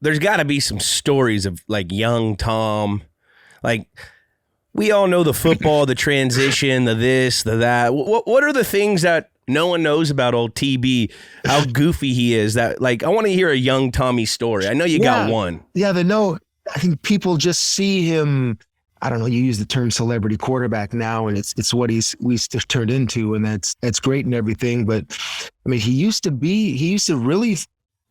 there's got to be some stories of like young Tom. Like, we all know the football, the transition, the this, the that. What are the things that no one knows about old TB, how goofy he is? That, like, I want to hear a young Tommy story. I know you got one. Yeah, I think people just see him. I don't know. You use the term celebrity quarterback now, and it's what we turned into, and that's great and everything. But I mean, he used to really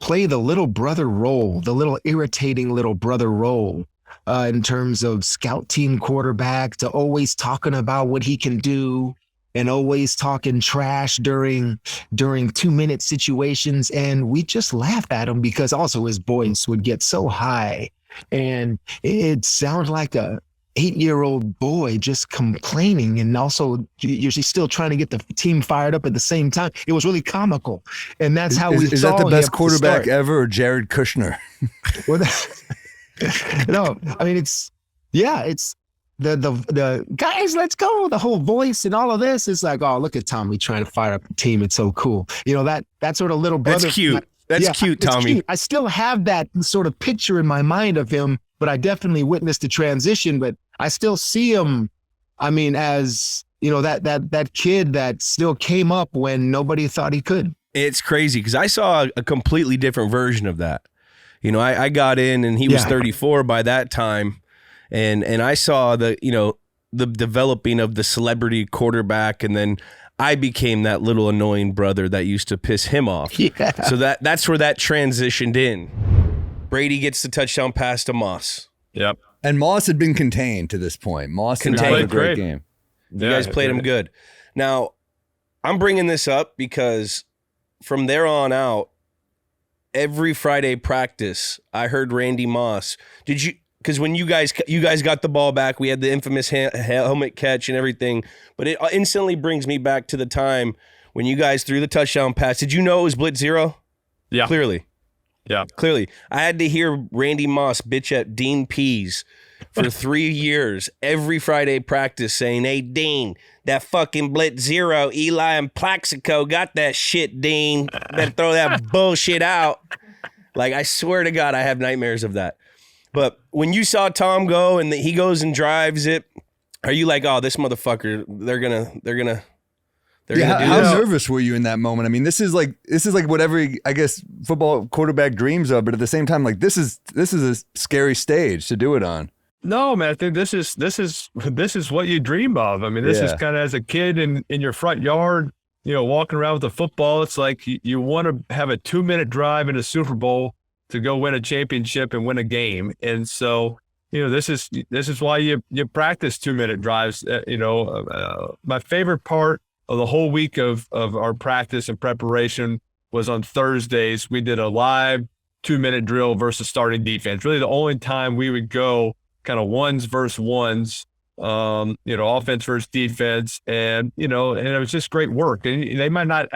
play the little brother role, the little irritating little brother role, in terms of scout team quarterback, to always talking about what he can do and always talking trash during 2-minute situations. And we just laugh at him because also his voice would get so high and it sounds like a 8-year-old boy just complaining, and also you're still trying to get the team fired up at the same time. It was really comical, and that's how we saw him. Is that the best quarterback ever, or Jared Kushner? Well, no, I mean it's the guys, let's go. The whole voice and all of this is like, oh, look at Tommy trying to fire up the team. It's so cool. You know, that sort of little brother. That's cute. That's cute, Tommy. Cute. I still have that sort of picture in my mind of him, but I definitely witnessed the transition. But I still see him, I mean, as, you know, that kid that still came up when nobody thought he could. It's crazy because I saw a completely different version of that. You know, I got in and he was 34 by that time, and I saw the developing of the celebrity quarterback, and then I became that little annoying brother that used to piss him off. Yeah. So that's where that transitioned in. Brady gets the touchdown pass to Moss. Yep. And Moss had been contained to this point. Moss had had a great game. You guys played him good. Now, I'm bringing this up because from there on out, every Friday practice, I heard Randy Moss. Did you? Because when you guys got the ball back, we had the infamous helmet catch and everything. But it instantly brings me back to the time when you guys threw the touchdown pass. Did you know it was blitz zero? Yeah. Clearly. Yeah. Clearly. I had to hear Randy Moss bitch at Dean Pease for 3 years, every Friday practice, saying, hey, Dean, that fucking blitz zero, Eli and Plaxico got that shit, Dean. Better throw that bullshit out. Like, I swear to God, I have nightmares of that. But when you saw Tom go and he goes and drives it, are you like, oh, this motherfucker, they're gonna do how this? nervous were you in that moment? I mean, this is like what every, I guess, football quarterback dreams of, but at the same time, like this is a scary stage to do it on. No, man, I think this is what you dream of. I mean, this is kind of as a kid in your front yard, you know, walking around with a football. It's like you want to have a 2-minute drive in a Super Bowl to go win a championship and win a game. And so, you know, this is why you practice 2-minute drives. My favorite part of the whole week of our practice and preparation was on Thursdays. We did a live 2-minute drill versus starting defense. Really the only time we would go kind of ones versus ones, offense versus defense. And it was just great work. And they might not,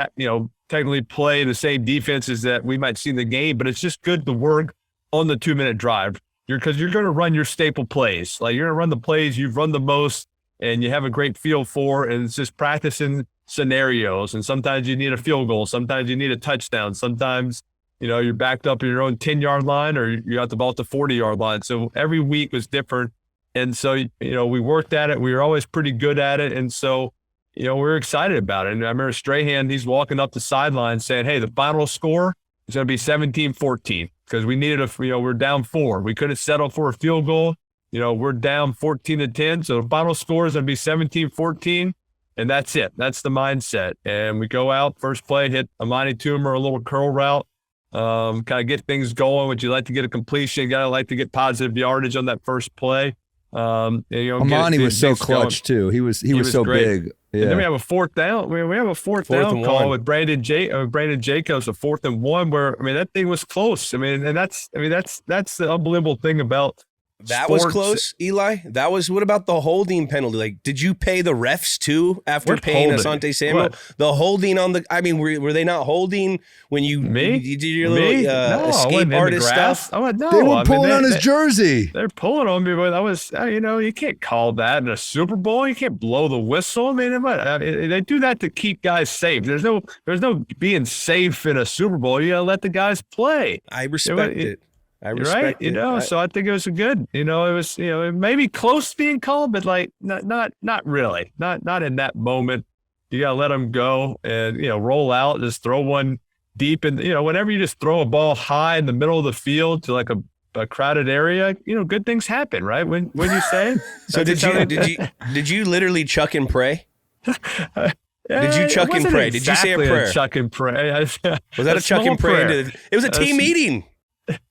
technically play the same defenses that we might see in the game, but it's just good to work on the 2-minute drive. Because you're going to run your staple plays. Like, you're going to run the plays you've run the most and you have a great feel for, and it's just practicing scenarios. And sometimes you need a field goal. Sometimes you need a touchdown. Sometimes, you're backed up in your own 10-yard line, or you got the ball at the 40-yard line. So every week was different. And so, we worked at it. We were always pretty good at it. And so, we're excited about it. And I remember Strahan, he's walking up the sideline saying, hey, the final score is going to be 17-14 because we needed we're down 4. We couldn't settle for a field goal. We're down 14-10. So the final score is going to be 17-14. And that's it. That's the mindset. And we go out, first play, hit Amani Toomer, a little curl route, kind of get things going. Would you like to get a completion? You got to like to get positive yardage on that first play. Amani was so clutch going. Too. He was so great. Big. Yeah. And then we have a fourth down. We have a fourth down call with Brandon Jacobs, a 4th and 1. Where that thing was close. And that's the unbelievable thing about that sports. Was close, Eli. That was. What about the holding penalty? Like, did you pay the refs too after paying Asante Samuel? What? The holding on the. I mean, were they not holding when you did your little escape artist stuff? No, they were pulling on his jersey. They're pulling on me, but that was you can't call that in a Super Bowl. You can't blow the whistle. I mean, they do that to keep guys safe. There's no being safe in a Super Bowl. You gotta let the guys play. I respect it. I respect it. So I think it was a good, it was, maybe close to being called, but like not really, not in that moment. You got to let them go and, roll out, just throw one deep. And, whenever you just throw a ball high in the middle of the field to like a crowded area, good things happen, right? When you say it. So did you literally chuck and pray? Did you chuck and pray? Did you say a prayer? Chuck and pray. Was that a chuck and pray? It was a team meeting.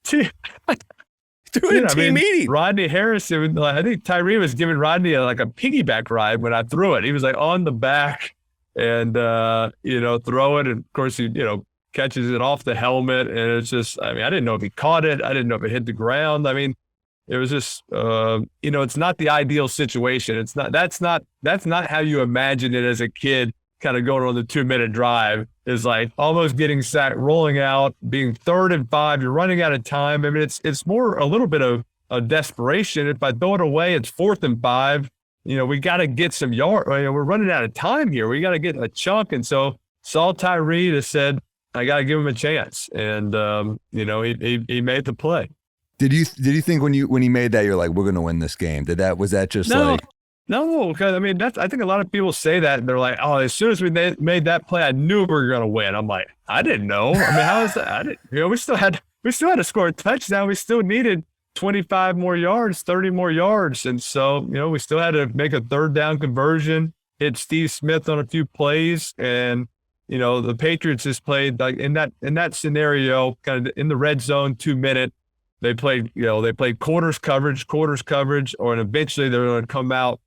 Through a team meeting. Rodney Harris, I think Tyree was giving Rodney a piggyback ride when I threw it. He was like on the back and, throw it. And of course, he, catches it off the helmet. And it's just, I didn't know if he caught it. I didn't know if it hit the ground. It was just, it's not the ideal situation. That's not how you imagine it as a kid, kind of going on the 2-minute drive, is like almost getting sacked, rolling out, being 3rd and 5. You're running out of time. It's more a little bit of a desperation. If I throw it away, it's 4th and 5. We got to get some yard. We're running out of time here. We got to get a chunk. And so saw Tyree, just said, I got to give him a chance. And, he made the play. Did you think when he made that, you're like, we're going to win this game? Was that just like? No, because I think a lot of people say that and they're like, oh, as soon as we made that play, I knew we were going to win. I'm like, I didn't know. How is that? We still had to score a touchdown. We still needed 25 more yards, 30 more yards. And so, we still had to make a 3rd down conversion, hit Steve Smith on a few plays. And, the Patriots just played like in that scenario, kind of in the red zone, 2-minute. They played quarters coverage, and eventually they're going to come out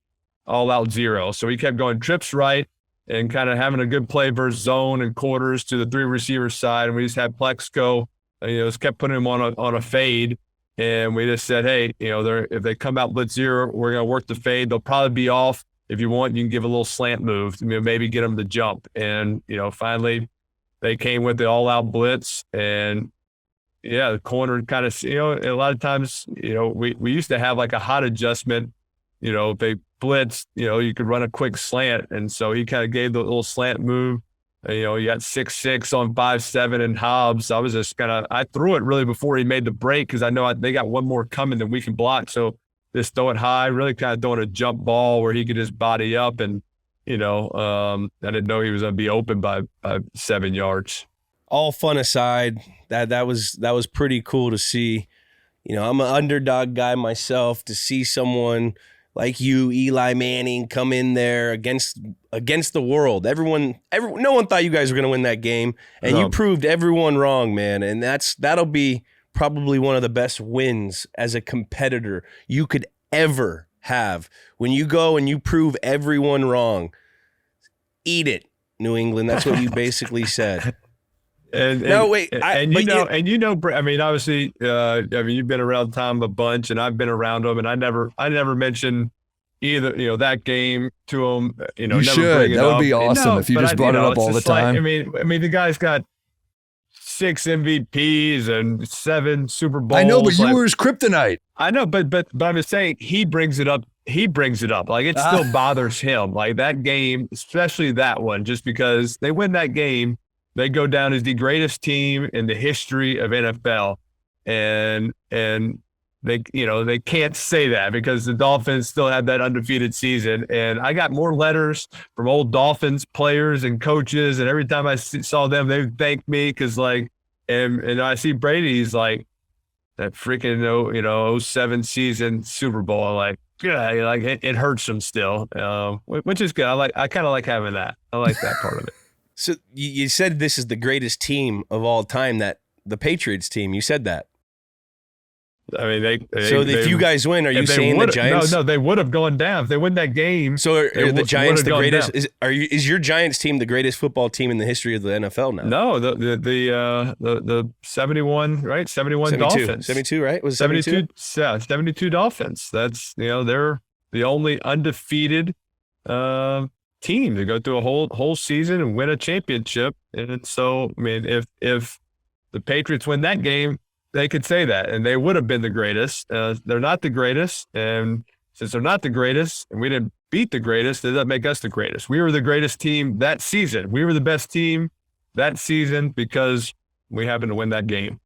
all out zero. So he kept going trips right and kind of having a good play versus zone and quarters to the 3 receiver side. And we just had Plex go, just kept putting him on a fade. And we just said, hey, if they come out blitz zero, we're going to work the fade. They'll probably be off. If you want, you can give a little slant move, maybe get them to jump. And, finally they came with the all out blitz. And yeah, the corner kind of, a lot of times, we used to have like a hot adjustment, if they blitz, you could run a quick slant. And so he kind of gave the little slant move. You got 6'6" on 5'7" and Hobbs. I was just I threw it really before he made the break because I know they got one more coming that we can block. So just throw it high, really kind of throwing a jump ball where he could just body up. And, I didn't know he was going to be open by 7 yards. All fun aside, that was pretty cool to see. I'm an underdog guy myself. To see someone like you, Eli Manning, come in there against the world. No one thought you guys were going to win that game, and you proved everyone wrong, man. And that'll be probably one of the best wins as a competitor you could ever have. When you go and you prove everyone wrong, eat it, New England. That's what you basically said. Obviously, you've been around Tom a bunch, and I've been around him, and I never mentioned either, that game to him. You never should. Bring it that would up. be awesome if you just brought it up all the time. The guy's got 6 MVPs and 7 Super Bowls. I know, but you were his kryptonite. I know, but I'm just saying he brings it up. Like it still bothers him. Like that game, especially that one, just because they win that game. They go down as the greatest team in the history of NFL, and they can't say that because the Dolphins still had that undefeated season. And I got more letters from old Dolphins players and coaches, and every time I saw them, they would thank me because and I see Brady's like that freaking 07 season Super Bowl. It hurts them still, which is good. I kind of like having that. I like that part of it. So you said this is the greatest team of all time, that the Patriots team. You said that. If you guys win, are you saying the Giants? No, they would have gone down if they win that game. So are the Giants the greatest? Is your Giants team the greatest football team in the history of the NFL now? No, the 71, right? 71 Dolphins. 72, right? Was it 72? 72 Dolphins. That's they're the only undefeated team to go through a whole season and win a championship. And so, if the Patriots win that game, they could say that, and they would have been the greatest. They're not the greatest, and since they're not the greatest, and we didn't beat the greatest, does that make us the greatest? We were the greatest team that season. We were the best team that season because we happened to win that game.